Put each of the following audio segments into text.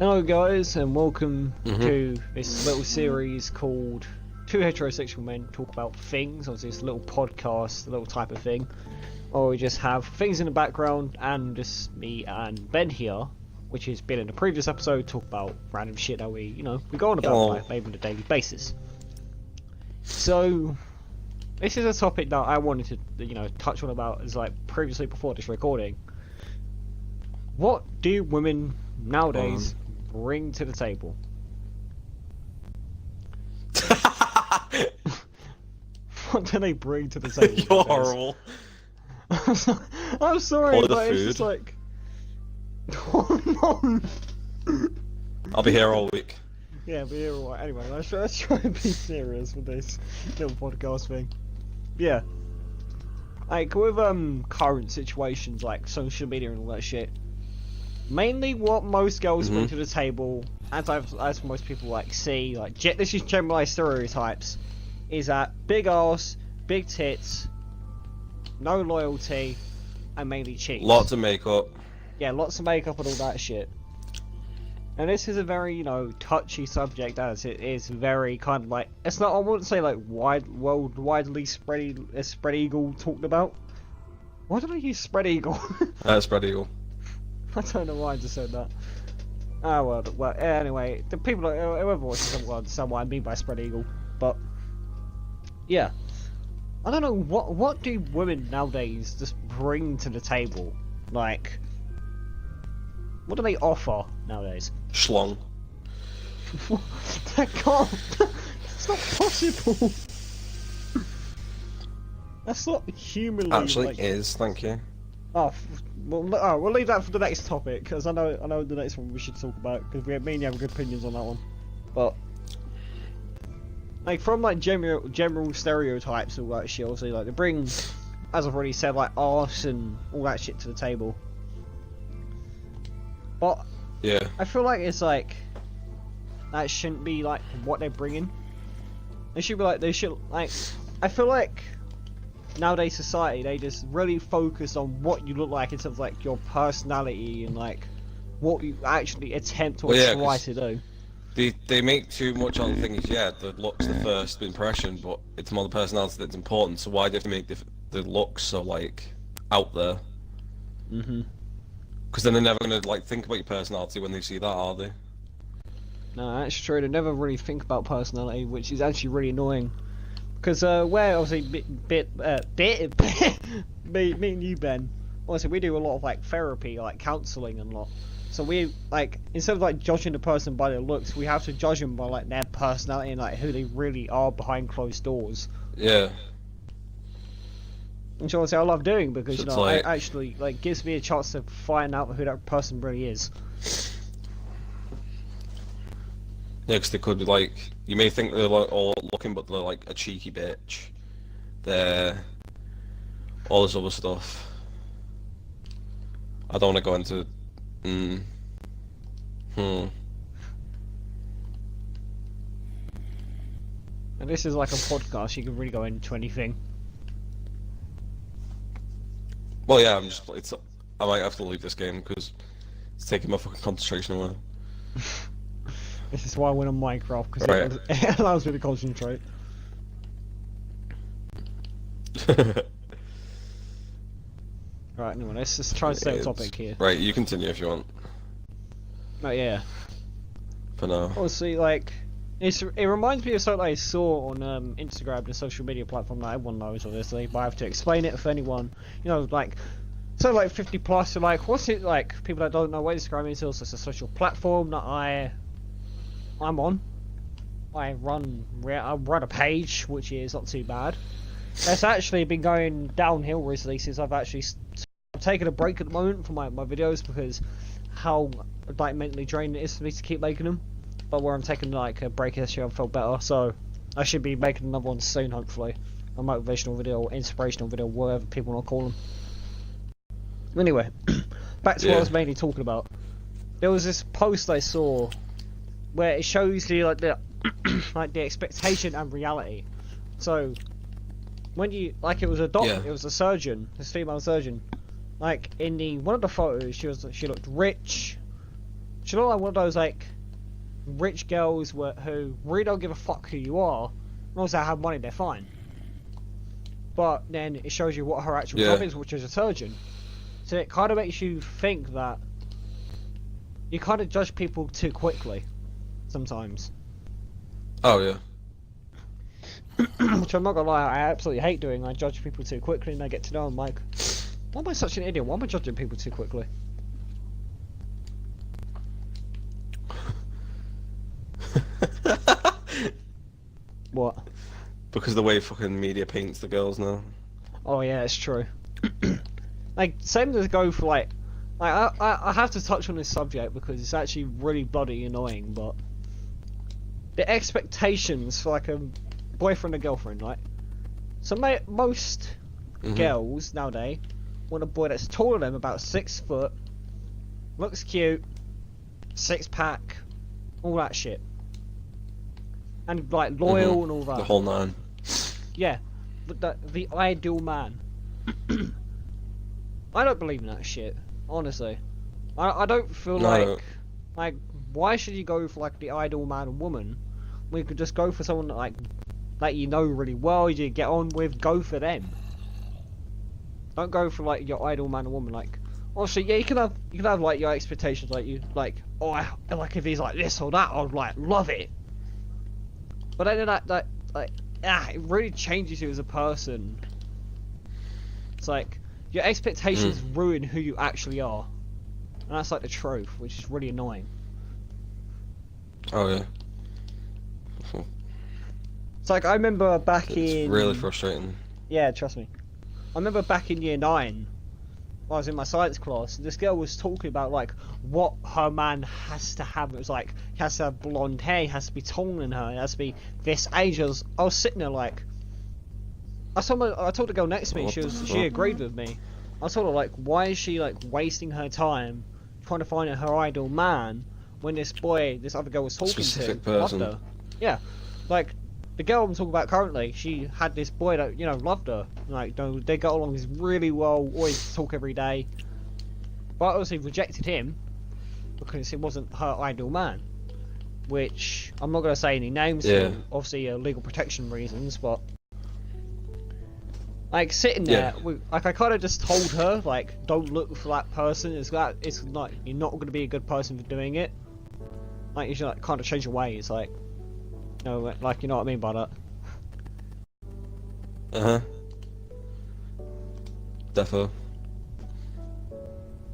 Hello guys and welcome Mm-hmm. to this little series called Two Heterosexual Men Talk About Things. Obviously this little podcast, a little type of thing. Or we just have things in the background and just me and Ben here, which has been in the previous episode, talk about random shit that we go on about like maybe on a daily basis. So this is a topic that I wanted to touch on about as like previously before this recording. What do women nowadays bring to the table? What do they bring to the table? You're horrible. I'm sorry, Order but it's food. just like... Oh no! I'll be here all week. Yeah, but you're alright. Anyway, let's try and be serious with this little podcast thing. Yeah. Like, with current situations like social media and all that shit, mainly what most girls bring to the table, as most people like see, like this is generalized stereotypes, is that big ass, big tits, no loyalty, and mainly cheeks. Lots of makeup. Yeah, lots of makeup and all that shit. And this is a very, touchy subject, as it is very kind of like, it's not, I wouldn't say like widely spread eagle talked about. Why did I use spread eagle? Spread eagle. I don't know why I just said that. Oh well, anyway, the people, whoever watches them will understand what I mean by spread eagle. But yeah, I don't know what do women nowadays just bring to the table. Like, what do they offer nowadays? Schlong. That can't. That's not possible. That's not humanly. Actually, like... is. Thank you. Oh, we'll leave that for the next topic, because I know the next one we should talk about, because me and you have good opinions on that one. But like from like general stereotypes and all that shit, obviously like they bring, as I've already said, like arse and all that shit to the table. But Yeah. I feel like it's like that shouldn't be like what they're bringing. They should I feel like nowadays society, they just really focus on what you look like in terms of like your personality and like what you actually attempt or try to do. They make too much on things. Yeah, the looks the first impression, but it's more the personality that's important. So why do you have to make the looks so like out there? Because then they're never gonna like think about your personality when they see that, are they? No, that's true. They never really think about personality, which is actually really annoying. Because we're obviously me and you, Ben, obviously we do a lot of like therapy, like counselling and lot. So we like, instead of like judging the person by their looks, we have to judge them by like their personality and like who they really are behind closed doors. Yeah. Which honestly I love doing, because So it's like... it actually like gives me a chance to find out who that person really is. Yeah, because they could be like, you may think they're like all looking, but they're like a cheeky bitch. They're all this other stuff. I don't want to go into. And this is like a podcast, you can really go into anything. Well, yeah, I might have to leave this game because it's taking my fucking concentration away. This is why I went on Minecraft, because Right. it allows me to concentrate. Right, anyway, let's just try to stay on topic here. Right, you continue if you want. Oh yeah. For now. Obviously, like, it reminds me of something I saw on Instagram, the social media platform that everyone knows, obviously, but I have to explain it for anyone. Like, so like 50 plus, so like, what's it like? People that don't know what Instagram is, also it's a social platform that I'm on. I run a page, which is not too bad. It's actually been going downhill recently since I've actually taken a break at the moment from my videos, because how like mentally draining it is for me to keep making them. But where I'm taking like a break this year, I felt better, so I should be making another one soon, hopefully. A motivational video, or inspirational video, whatever people want to call them. Anyway, back to what I was mainly talking about. There was this post I saw where it shows you like the like the expectation and reality. So when you it was a doctor, it was a surgeon, this female surgeon. Like in one of the photos, she looked rich, She looked like one of those like rich girls who really don't give a fuck who you are, and also have money, they're fine. But then it shows you what her actual job is, which is a surgeon. So it kind of makes you think that you kind of judge people too quickly sometimes. Oh yeah. Which I'm not gonna lie, I absolutely hate doing. I judge people too quickly, and I get to know I'm like, why am I such an idiot? Why am I judging people too quickly? What? Because the way fucking media paints the girls now. Oh yeah, it's true. Like, same as go for like I have to touch on this subject because it's actually really bloody annoying, but the expectations for like a boyfriend or girlfriend, right? So most girls nowadays want a boy that's taller than them, about 6 foot, looks cute, 6-pack, all that shit, and like loyal and all that. The whole nine. Yeah, the ideal man. I don't believe in that shit, honestly. I don't feel like why should you go for like the ideal man and woman? We could just go for someone that you know really well, you get on with, go for them. Don't go for like your ideal man and woman. Like, obviously, yeah, you can have like your expectations, like like if he's like this or that, I'd like love it. But then it really changes you as a person. It's like your expectations ruin who you actually are, and that's like the truth, which is really annoying. Oh yeah. It's like I remember back in. It's really frustrating. Yeah, trust me. I remember back in year 9, when I was in my science class, this girl was talking about like what her man has to have. It was like he has to have blonde hair, he has to be taller than her, he has to be this age. I was sitting there like, I told the girl next to me, she agreed with me. I told her like, why is she like wasting her time trying to find her ideal man when this other girl was talking Specific to person. loved her? Yeah, like the girl I'm talking about currently, she had this boy that loved her. Like they got along really well, always talk every day. But obviously rejected him because it wasn't her ideal man. Which I'm not going to say any names for obviously legal protection reasons, but like sitting there, like I kind of just told her like, don't look for that person. It's not you're not going to be a good person for doing it. Like you should like kind of change your ways, like. No, like you know what I mean by that. Defo.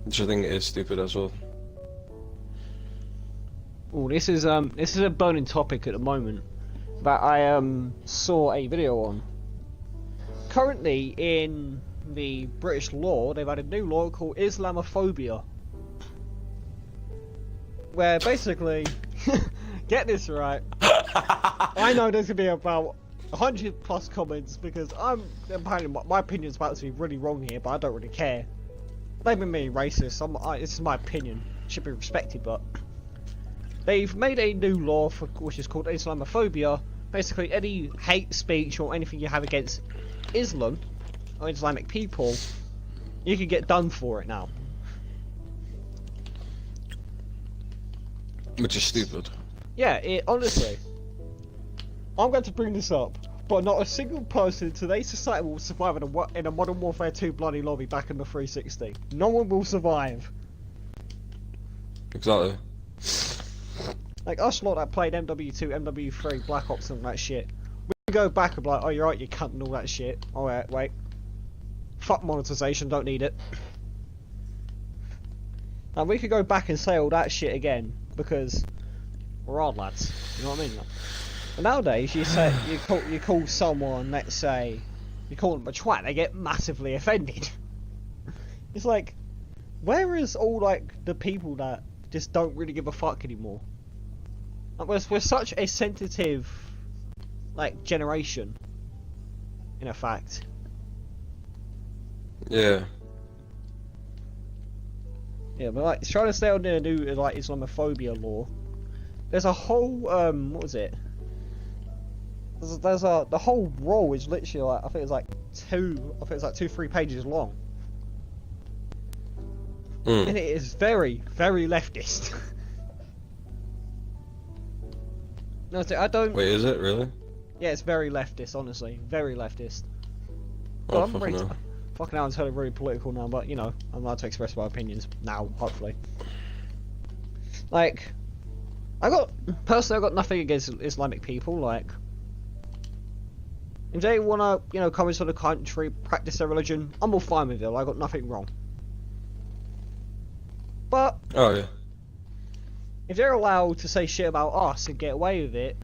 Which I think is stupid as well. Oh, this is a burning topic at the moment that I saw a video on. Currently in the British law, they've had a new law called Islamophobia, where basically, get this right. I know there's gonna be about 100+ comments because apparently my opinion's about to be really wrong here, but I don't really care. Blaming me racist. This is my opinion. It should be respected, but they've made a new law which is called Islamophobia. Basically, any hate speech or anything you have against Islam or Islamic people, you can get done for it now. Which is stupid. Yeah, honestly. I'm going to bring this up, but not a single person in today's society will survive in a Modern Warfare 2 bloody lobby back in the 360. No one will survive. Exactly. Like us lot that played MW2, MW3, Black Ops and all that shit. We go back and be like, oh you're right, you cunt and all that shit. Alright, wait. Fuck monetization, don't need it. And we could go back and say all that shit again, because we're odd lads. You know what I mean? But nowadays, you call someone, let's say, you call them a twat, they get massively offended. It's like, where is all like the people that just don't really give a fuck anymore? Like, we're such a sensitive, like, generation. In fact. Yeah. Yeah, but like, trying to stay on the new like Islamophobia law. There's a whole what was it? The whole rule is literally like I think it's like 2-3 pages long. And it is very, very leftist. No, I don't. Wait, is it really? Yeah, it's very leftist, honestly, very leftist. Oh, I'm fucking hell. fucking hell, I'm totally really political now, but you know, I'm allowed to express my opinions now, hopefully. Like, I got nothing against Islamic people. Like, if they wanna, you know, come into the country, practice their religion, I'm all fine with it. I got nothing wrong. But Oh yeah. if they're allowed to say shit about us and get away with it,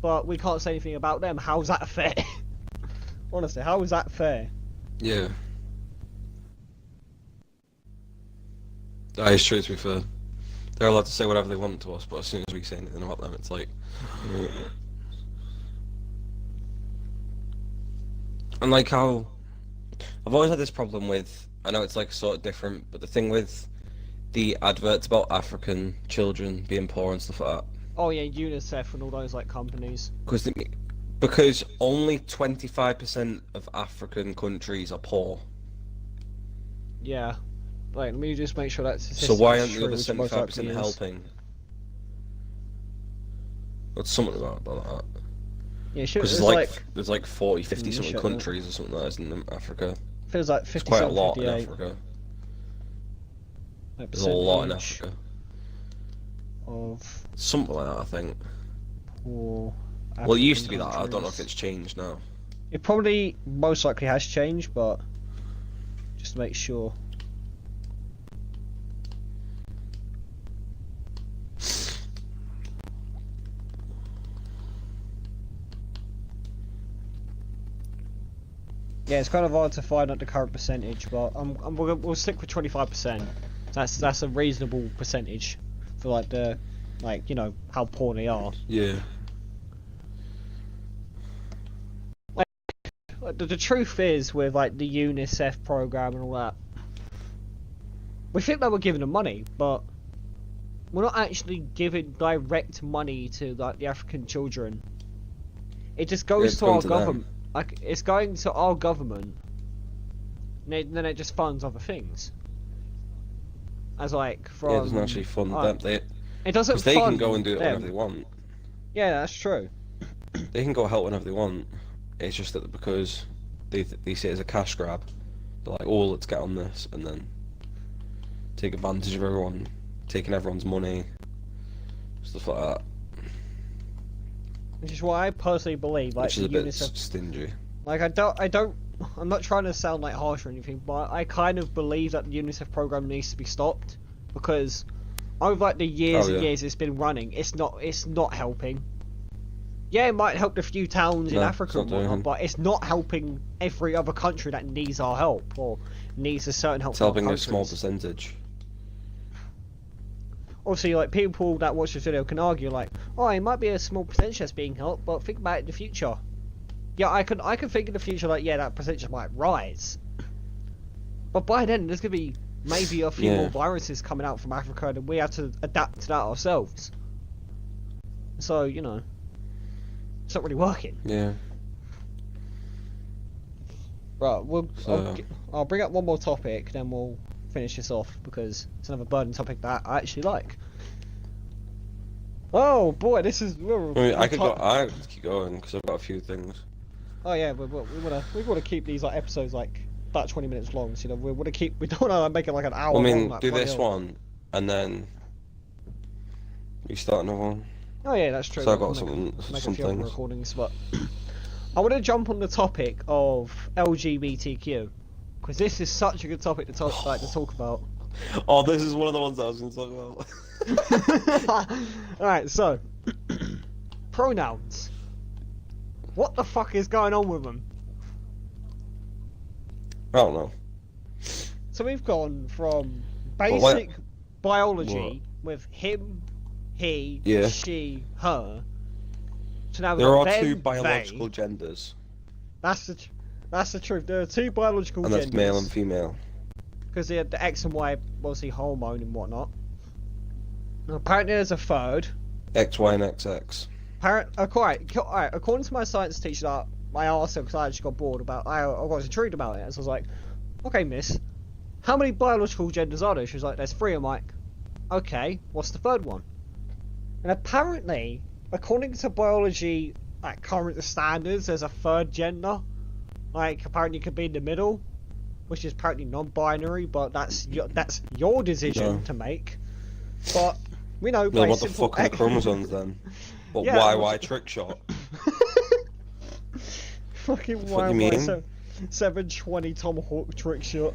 but we can't say anything about them, how's that fair? Honestly, how is that fair? Yeah. That is true, to be fair. They're allowed to say whatever they want to us, but as soon as we say anything about them, it's like... And like how... I've always had this problem with... I know it's like sort of different, but the thing with the adverts about African children being poor and stuff like that. Oh yeah, UNICEF and all those like companies. Because only 25% of African countries are poor. Yeah. Like, let me just make sure that's So why aren't true, the other which it most likely 75% is. helping? What's something about that? Yeah, sure. Because there's like 40, 50 something shut countries or something like that in Africa. Feels like It's 57, quite a lot 58. in Africa. Like There's a lot in percentage Africa. Of Something like that, I think. poor Well, it used to be African that. I don't know if countries. it's changed now. It probably most likely has changed, but just to make sure. Yeah, it's kind of hard to find out the current percentage, but we'll stick with 25%. That's a reasonable percentage for like the, like, you know, how poor they are. Yeah. Like, the truth is, with like the UNICEF program and all that, we think that we're giving them money, but we're not actually giving direct money to like the African children. It just goes It's to going our to them. government. Like, it's going to our government, and then it just funds other things. As like from. Yeah, it doesn't actually fund them. It doesn't. Because they fund can go and do it them. whenever they want. Yeah, that's true. They can go help whenever they want. It's just that because they see it as a cash grab, they're like, oh, let's get on this, and then take advantage of everyone, taking everyone's money, stuff like that. Which is why I personally believe, like, Which is the a bit UNICEF. stingy. Like, I'm not trying to sound like harsh or anything, but I kind of believe that the UNICEF program needs to be stopped, because over like the years and years it's been running, it's not helping. Yeah, it might help a few towns in Africa and whatnot, but it's not helping every other country that needs our help or needs a certain help. It's from our helping a small countries. percentage. Obviously, like, people that watch this video can argue like, oh, it might be a small percentage that's being helped, but think about it in the future. Yeah, I can think in the future like, yeah, that percentage might rise, but by then there's gonna be maybe a few more viruses coming out from Africa, and we have to adapt to that ourselves. So, you know, it's not really working. Yeah. Right, So- I'll bring up one more topic, then we'll finish this off, because it's another burden topic that I actually like. Oh boy, this is. I mean, I could keep going because I've got a few things. Oh yeah, we wanna keep these like episodes like about 20 minutes long. So, you know, we don't wanna make it like an hour. I mean, long, like, do bloody this hell. one, and then we start another one. Oh yeah, that's true. So I've We'll got make a some few other things. recordings, but I want to jump on the topic of LGBTQ, because this is such a good topic to talk about. Oh, this is one of the ones I was going to talk about. Alright, so pronouns. What the fuck is going on with them? I don't know. So we've gone from Well, basic biology with him, he, Yeah. she, her, to now we've There got are them, two they. biological genders, That's the truth. There are two biological and that's genders. male and female. Because the X and Y, obviously hormone and whatnot. Now, apparently there's a third. X, Y, and XX. According to my science teacher that I asked her because I actually got bored about, I was intrigued about it, so I was like, okay miss, how many biological genders are there? She was like, there's three. I'm like, okay, what's the third one? And apparently according to biology, at current standards, there's a third gender. Like, apparently, you could be in the middle, which is apparently non-binary, but that's your decision No. to make. But we know. Well, by what the simple fuck are the chromosomes then? What Yeah, YY trick shot? Fucking What do you mean? 720 Tomahawk trick shot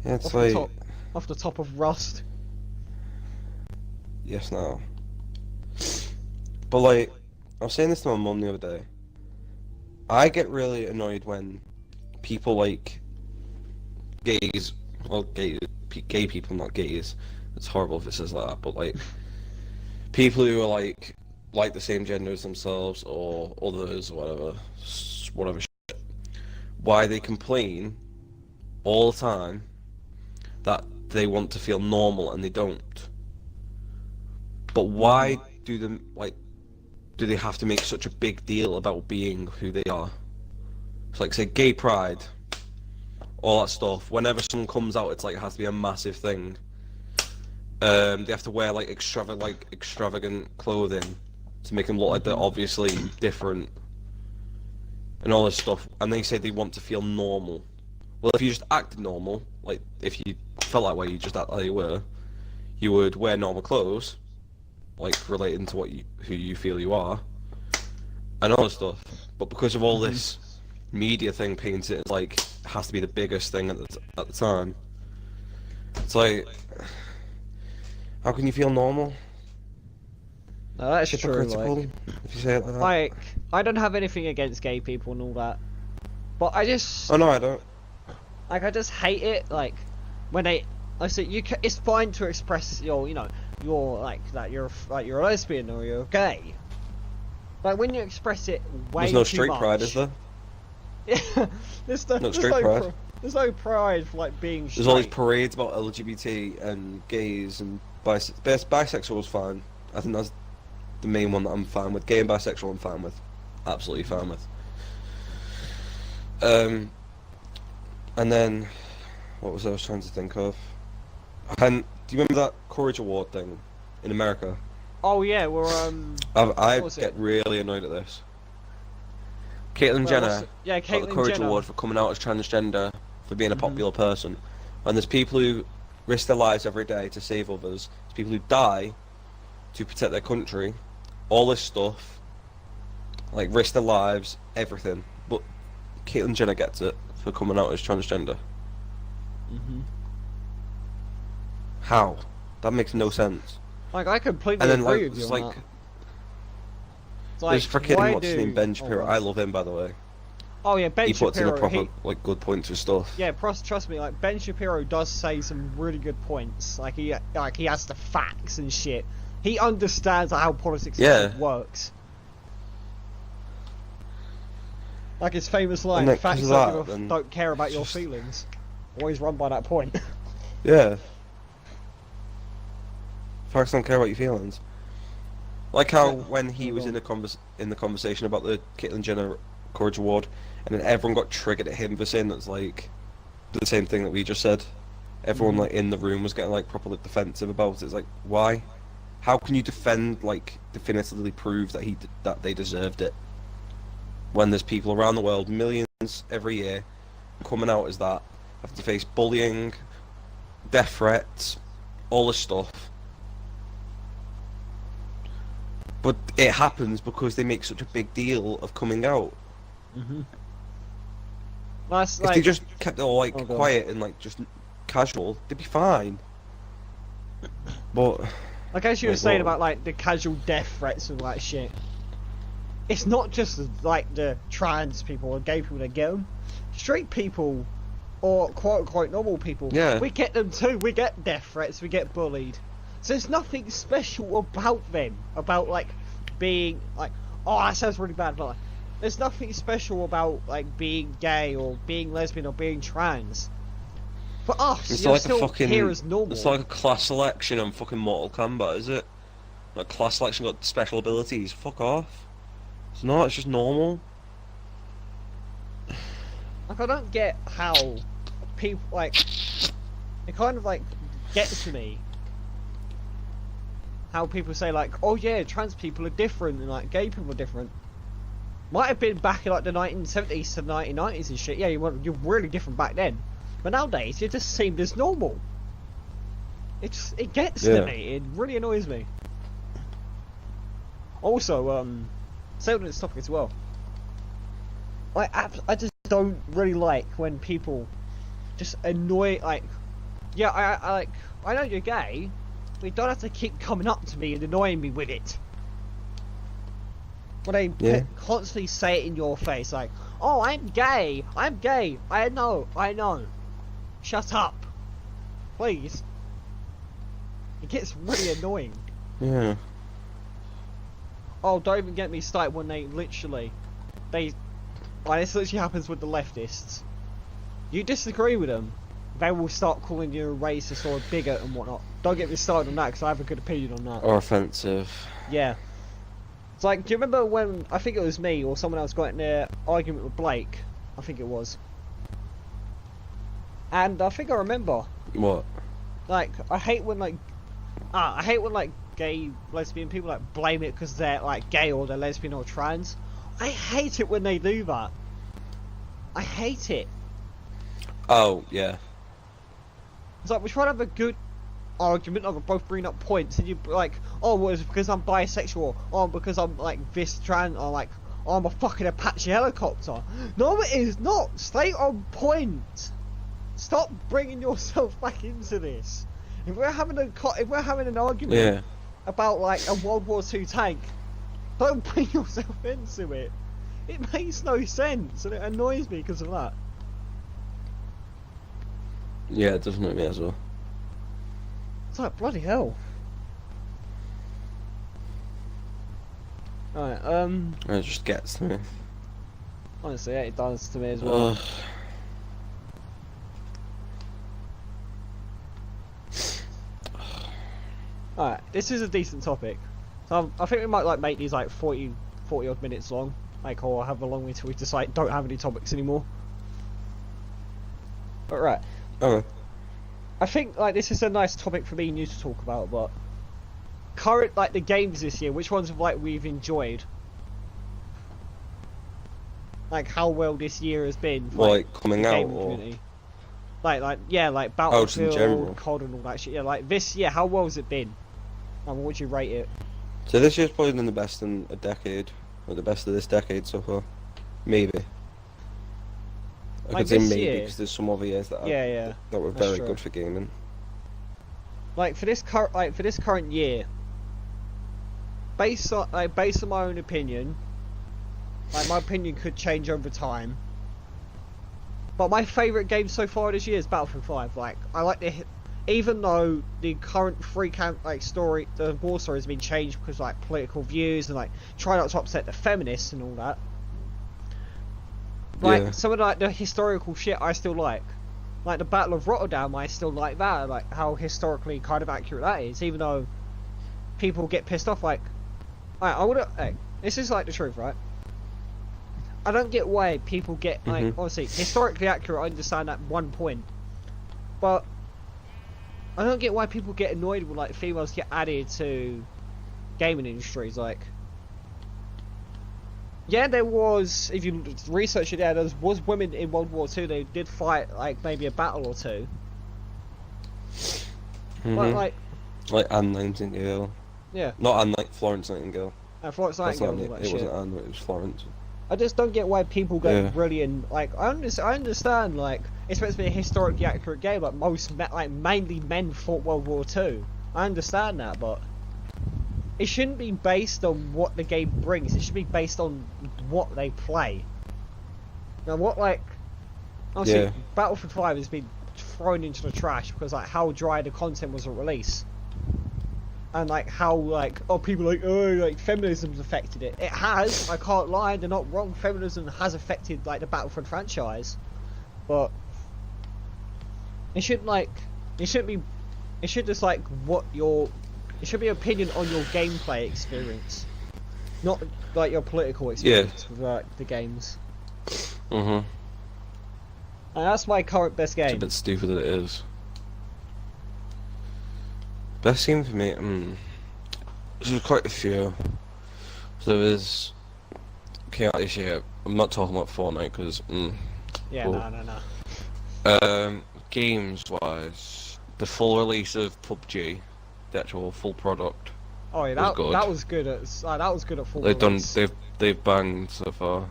Yeah, it's off like the top of Rust. yes now. But like, I was saying this to my mum the other day. I get really annoyed when people like gays, well, gay people, not gays. It's horrible if it says like that, but like people who are like the same gender as themselves or others, or whatever shit. Why they complain all the time that they want to feel normal and they don't. But why do they have to make such a big deal about being who they are? It's like, say, gay pride, all that stuff. Whenever someone comes out, it's like it has to be a massive thing. They have to wear like extravagant clothing to make them look like they're obviously different, and all this stuff. And they say they want to feel normal. Well, if you just acted normal, like if you felt that way, you just act like you were, you would wear normal clothes, like relating to who you feel you are, and all this stuff. But because of all this media thing paints it as like it has to be the biggest thing at the time, it's like, how can you feel normal? No, that's true. Hypocritical, if you say it like that. Like, I don't have anything against gay people and all that, but I just Oh no, I don't. like, I just hate it. Like, when I say it's fine to express you're like that you're a lesbian or you're gay. But when you express it way There's no too straight much, pride, is there? Yeah, No straight pride. There's no pride for like being straight. There's all these parades about LGBT and gays and bisexual is fine. I think that's the main one that I'm fine with. Gay and bisexual I'm fine with. Absolutely fine with. And then, what was I trying to think of? And do you remember that Courage Award thing in America? Oh yeah, we're I was get it? really annoyed at this. Caitlyn Well, Jenner yeah, got the Caitlyn Courage Jenner. Award for coming out as transgender, for being a popular person. And there's people who risk their lives every day to save others. There's people who die to protect their country. All this stuff, like risk their lives, everything. But Caitlyn Jenner gets it for coming out as transgender. How? That makes no sense. Like, I completely And then agree like, with you it's on like, that. It's like, there's freaking why what's his name, Ben Shapiro. I love him, by the way. Oh yeah, Ben He puts in Shapiro. a proper like good point to stuff. Yeah, trust me. Like, Ben Shapiro does say some really good points. Like he has the facts and shit. He understands how politics works. Like his famous line, then "Facts 'cause don't, of that, don't care about your just- feelings." Always run by that point. Yeah. Facts don't care about your feelings. Like how when he was in the conversation about the Caitlyn Jenner Courage Award, and then everyone got triggered at him for saying that's like the same thing that we just said. Everyone like in the room was getting like properly defensive about it. It's like, why? How can you definitively prove that that they deserved it? When there's people around the world, millions every year, coming out as that, have to face bullying, death threats, all this stuff. But it happens because they make such a big deal of coming out. That's If like, they just kept it all like Oh, go on. quiet and like just casual, they'd be fine. But like as you were Wait, saying what? about like the casual death threats and like shit. It's not just like the trans people or gay people that get them. Straight people, or quote unquote normal people, Yeah. we get them too. We get death threats. We get bullied. So there's nothing special about them. About like being like, oh, that sounds really bad, but like, there's nothing special about like being gay or being lesbian or being trans. For us, it's you're like still a fucking here as normal. it's like a class selection on fucking Mortal Kombat, is it? Like class selection got special abilities. Fuck off. It's not, it's just normal. Like, I don't get how people, like, it kind of, like, gets to me how people say like, oh yeah, trans people are different and like gay people are different. Might have been back in like the 1970s to the 1990s and shit. Yeah, you're really different back then, but nowadays you just seem as normal. It gets to me. It really annoys me. Also, stay on this topic as well. I just don't really like when people just annoy, like, yeah, I know you're gay, but you don't have to keep coming up to me and annoying me with it. When they constantly say it in your face, like, oh, I'm gay, I know. Shut up. Please. It gets really annoying. Yeah. Oh, don't even get me started when this literally happens with the leftists. You disagree with them, they will start calling you a racist or a bigot and whatnot. Don't get me started on that, because I have a good opinion on that. Or offensive. Yeah. It's like, do you remember when, I think it was me or someone else got in an argument with Blake? I think it was. And I think I remember. What? Like, I hate when gay, lesbian people like blame it because they're like gay or they're lesbian or trans. I hate it when they do that. I hate it. Oh, yeah. It's like, we're trying to have a good argument of both bringing up points and you like, oh, well, it's because I'm bisexual, or because I'm like this trans, or like, oh, I'm a fucking Apache helicopter. No, it is not. Stay on point. Stop bringing yourself back into this. If we're having an argument about like a World War II tank, don't bring yourself into it. It makes no sense, and it annoys me because of that. Yeah, it does annoy me as well. It's like, bloody hell. Alright, It just gets to me. honestly, yeah, it does to me as well. Alright, this is a decent topic. So I think we might like make these like 40 odd minutes long. Like, or however long until we decide don't have any topics anymore. But right. Okay. I think like this is a nice topic for me and you to talk about, but current like the games this year, which ones have like we've enjoyed? Like how well this year has been for Like coming the out gaming or community. Like yeah, like just in Battlefield, general. COD and all that shit. Yeah, like this year, how well has it been? And what would you rate it? So this year's probably been the best in a decade. Or the best of this decade so far. Maybe. I Like could say this maybe year- because there's some other years that Yeah, that were that's very true. good for gaming. Like for this current year, based on my own opinion, like my opinion could change over time. But my favourite game so far this year is Battlefield 5. Like I like even though the current story, the war story has been changed because like political views and like try not to upset the feminists and all that. Like some of like the historical shit I still like the Battle of Rotterdam, I still like that, like how historically kind of accurate that is, even though people get pissed off. Like, I would this is like the truth, right? I don't get why people get like obviously historically accurate. I understand that one point, but I don't get why people get annoyed when like females get added to gaming industries. Like, yeah, there was, if you research it, there was women in World War II. They did fight like maybe a battle or two. But like Anne Nightingale. Yeah. Not Anne, like Florence Nightingale. Florence Nightingale and all that it shit. wasn't Anne, it was Florence. I just don't get why people go really in, like, I understand, like, it's supposed to be a historically accurate game, but mainly men fought World War II. I understand that, but it shouldn't be based on what the game brings, it should be based on what they play. Now obviously, Battlefield 5 has been thrown into the trash because, like, how dry the content was at release. And like how people like, oh, like feminism's affected it. It has, I can't lie, they're not wrong. Feminism has affected like the Battlefield franchise, but it should be opinion on your gameplay experience, not like your political experience with like the games. And that's my current best game. It's a bit stupid that it is. Best game for me, There's quite a few. So there's came out this year. I'm not talking about Fortnite because. Yeah, cool. no. Games wise, the full release of PUBG, the actual full product. Oh yeah, was good. that was good at that was good at full They've release. they've banged so far.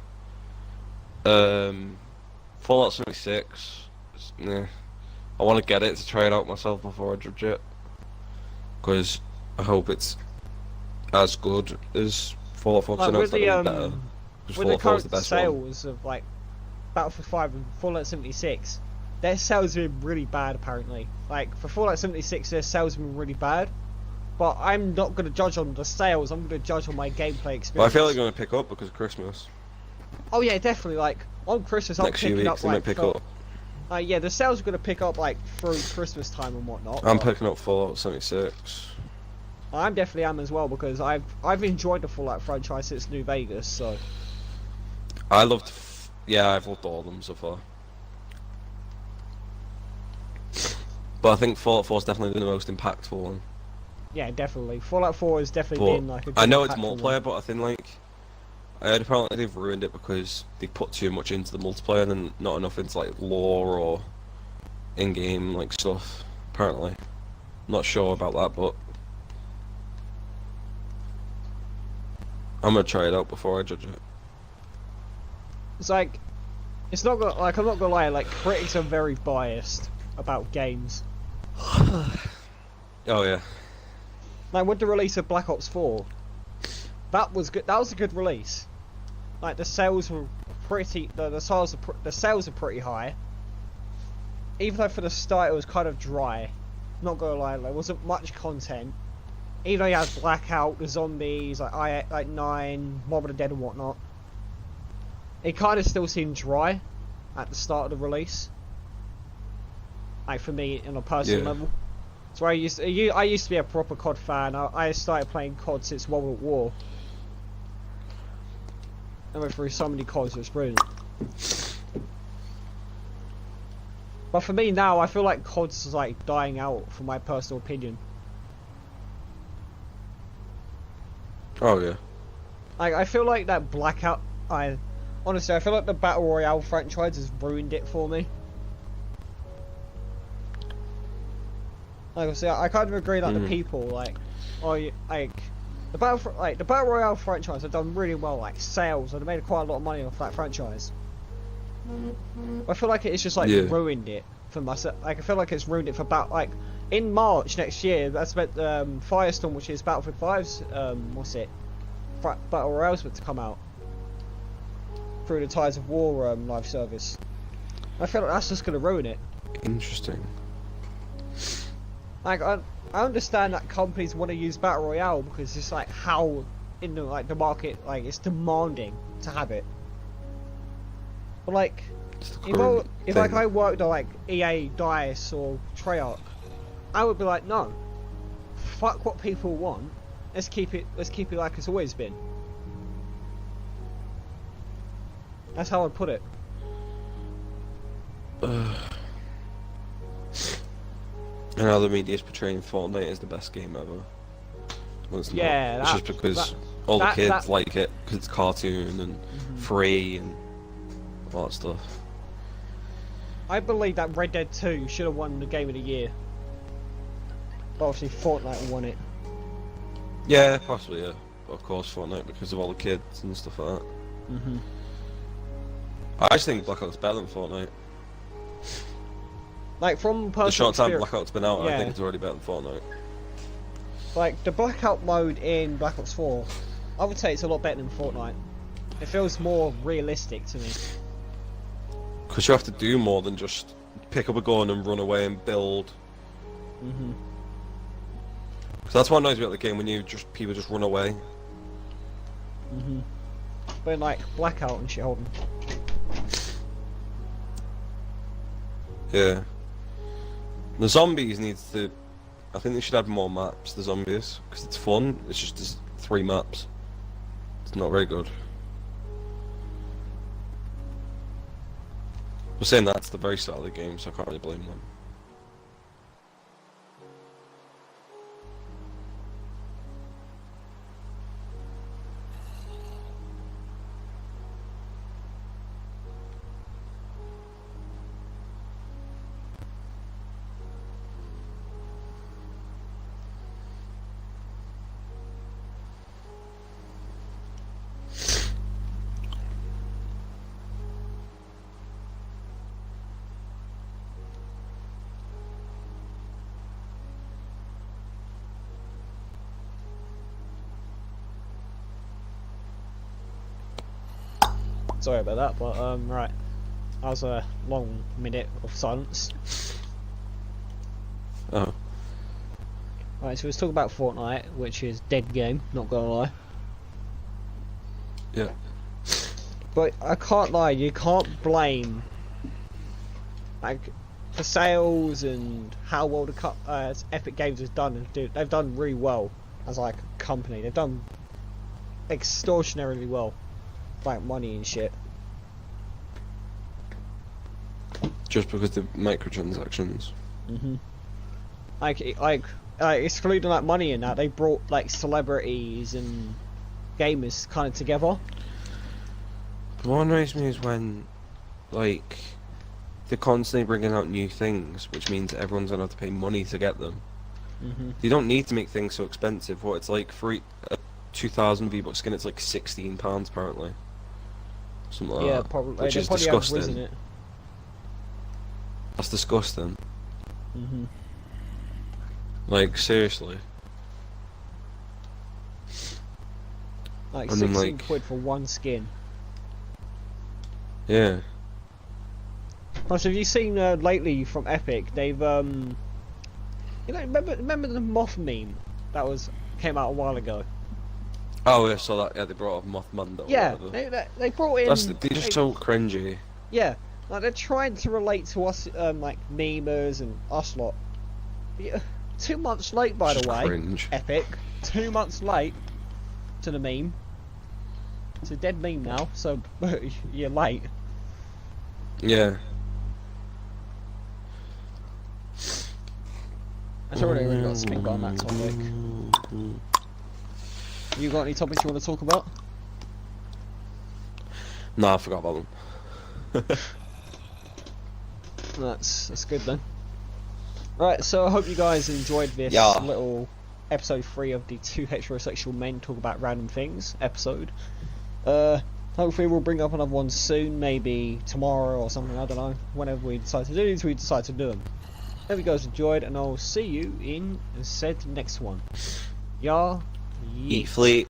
Fallout 76. Nah. I want to get it to try it out myself before I judge it, because I hope it's as good as Fallout 4. Like, I know with it's not the gonna be better. 'Cause with the Fallout 4 is current the best one. sales of like Battlefield 5 and Fallout 76, their sales have been really bad apparently. Like for Fallout 76, their sales have been really bad. But I'm not going to judge on the sales. I'm going to judge on my gameplay experience. But I feel like they're gonna pick up because of Christmas. Oh yeah, definitely. Like on Christmas, I'm Next few picking weeks up they like might pick up. yeah, the sales are going to pick up like through Christmas time and whatnot. I'm but picking up Fallout 76. I'm definitely am as well because I've enjoyed the Fallout franchise since New Vegas. So I've loved all of them so far. But I think Fallout 4 is definitely the most impactful one. yeah, definitely. Fallout 4 has definitely been like a good I know it's impactful multiplayer, one. but I think like I heard apparently they've ruined it because they put too much into the multiplayer and not enough into like lore or in-game like stuff. Apparently, not sure about that, but I'm gonna try it out before I judge it. It's like it's not gonna, like I'm not gonna lie. Like critics are very biased about games. Oh yeah, Like with the release of Black Ops 4, that was good. That was a good release. Like the sales were pretty. The sales are pretty high. Even though for the start it was kind of dry. Not gonna lie, there wasn't much content. Even though you had Blackout, the zombies, like 9, Mob of the Dead and whatnot. It kind of still seemed dry at the start of the release. Like for me, on a personal level. So I used to be a proper COD fan. I started playing COD since World at War. I went through so many CODs, it was brilliant. But for me now, I feel like COD's like dying out, from my personal opinion. oh yeah. Like I feel like that Blackout. Honestly, I feel like the Battle Royale franchise has ruined it for me. Like I say, I kind of agree. Like the people, like the Battle Royale franchise have done really well. Like sales, and they made quite a lot of money off that franchise. I feel like it's just like ruined it for myself. Like I feel like it's ruined it for in March next year. That's about Firestorm, which is Battlefield 5's Battle Royale's meant to come out through the Tides of War live service. I feel like that's just gonna ruin it. Interesting. Like I understand that companies want to use Battle Royale because it's like how in the market like it's demanding to have it. But like if like I worked on like EA, DICE or Treyarch, I would be like, no, fuck what people want. Let's keep it like it's always been. That's how I'd put it. And now the media is portraying Fortnite as the best game ever. Well, it's not. It's just because all the kids like it because it's cartoon and free and all that stuff. I believe that Red Dead 2 should have won the Game of the Year. But obviously Fortnite won it. Yeah, possibly, yeah. But of course Fortnite because of all the kids and stuff like that. I just think Blackout's better than Fortnite. Like from personal The short time experience, Blackout's been out, yeah. I think it's already better than Fortnite. Like the Blackout mode in Black Ops 4, I would say it's a lot better than Fortnite. It feels more realistic to me. Because you have to do more than just pick up a gun and run away and build. Because that's what annoys me about the game, when people just run away. But in like Blackout and shit, hold on. Yeah. The zombies needs to... I think they should add more maps, the zombies. Because it's fun, it's just 3 maps. It's not very good. But saying that's the very start of the game, so I can't really blame them. Sorry about that, but right. That was a long minute of silence. Oh. Right, so let's talk about Fortnite, which is dead game, not gonna lie. Yeah. But I can't lie, you can't blame like the sales and how well the Epic Games has done. They've done really well as like a company. They've done extortionarily well, like money and shit. Just because the microtransactions. Like excluding like money in that, they brought like celebrities and gamers kind of together. What annoys me is when, like, they're constantly bringing out new things, which means everyone's gonna have to pay money to get them. You don't need to make things so expensive. What it's like for 2,000 V-Bucks skin, it's like £16 apparently. Something like Yeah, that. probably. Which They is probably have disgusting. risen it. That's disgusting. Like, seriously. Like And then, 16 like- quid for one skin. Yeah. Plus, have you seen lately from Epic? They've you know, remember the moth meme that came out a while ago? Oh, yeah, so that, yeah, they brought up Moth Mando. or Yeah, whatever. they brought in. They're just so cringy. Yeah, like they're trying to relate to us, like memers and us lot. Yeah, 2 months late, by Just the way. cringe. Epic, 2 months late to the meme. It's a dead meme now, so you're late. Yeah. That's already really got to speak on that topic. You got any topics you want to talk about? Nah, I forgot about them. That's good then. Right, so I hope you guys enjoyed this Yeah. little episode 3 of the Two Heterosexual Men Talk About Random Things episode. Hopefully we'll bring up another one soon, maybe tomorrow or something, I don't know. Whenever we decide to do these, we decide to do them. Hope you guys enjoyed, and I'll see you in said next one. Yeah. Eat fleet.